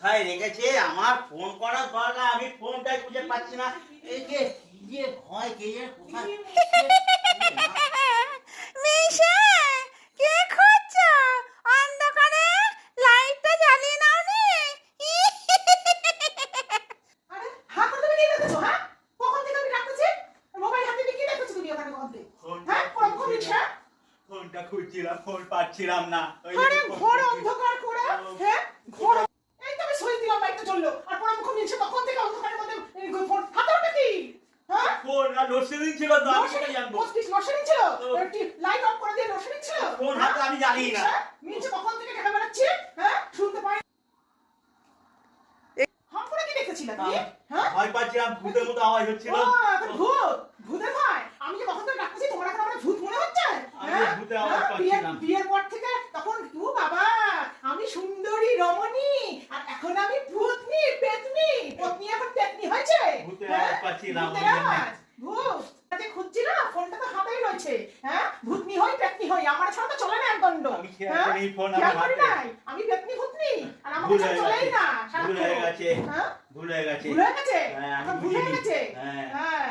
কোথায় রেখেছে আমার ফোন করার দরকার, আমি ফোনটাই খুঁজে পাচ্ছি না। এই যে কি যে হয় কে জানে কোথায়। মিশা, কে খুঁজছো? অন্ধকারে লাইটটা জ্বালিয়ে নাও নি। আরে হাত ধরে তুমি কি দেখছো? হ্যাঁ, কখন থেকে আমি ডাকতেছি? মোবাইল হাতে নিয়ে কি দেখছো তুমি ওখানে কখন থেকে? হ্যাঁ, কখন মিশা? ফোনটা খুঁজছিলাম, ফোন পাচ্ছিলাম না। ওই আরে ফোন ঘোর খুঁজছি। অন্ধকার করে, হ্যাঁ ঘোর। এই তো আমি সই দিলাম, লাইটটা জ্বললো আর পরে মুখ মিলছে তখন থেকে অন্ধকারের মধ্যে এই ফোন হাতে ওটা কি? হ্যাঁ, ফোন আর লোডশেডিং ছিল তো, আমি সেটা জানবো। লোডশেডিং ছিল, লাইট অফ করে দিয়ে লোডশেডিং ছিল। ফোন হাতে আমি জানি না। মিলছে কখন থেকে দেখা বেড়াচ্ছে, হ্যাঁ শুনতে পাই। হাম করে কি দেখেছিলা তুমি? হ্যাঁ, ভয় পাচ্ছিলাম, ভূতের মতো আওয়াজ হচ্ছিল। ও, এখন ভূত, ভূতের ভয়। আমি যে কখন থেকে ডাকতেছি তোমার এখন আমার ভূত মনে হচ্ছে? আমি হ্যাঁ? ভূতের আওয়াজ হ্যাঁ, পাচ্ছিলাম। বিয়ের পর থেকে তখন ও বাবা আমি সুন্দরী রমণী আর এখন আমি ভূতনি পেতনি, পত্নী এখন পেতনি হয়েছে। ভূতের হ্যাঁ? আওয়াজ পাচ্ছিলাম, ভূতের ওই জন্য। আওয়াজ, ভূত আজকে খুঁজছি না, ফোনটা তো হাতেই রয়েছে। হ্যাঁ, ভূতনি হই পেতনি হই, আমার ছাড়া তো চলে না এক দণ্ড। আমি খেয়াল হ্যাঁ? করিনি ফোন খেয়াল আমার করি হাতে। নাই, আমি পেতনি ভূতনি আর আমার ভুল ছাড়া হয়ে চলেই গেছে, না ভুল হয়ে গেছে, হ্যাঁ, ভুল হয়ে গেছে। ভুল হয়ে গেছে, হ্যাঁ, আমি এখন ভুল হয়ে বুঝিনি। গেছে। হ্যাঁ। হ্যাঁ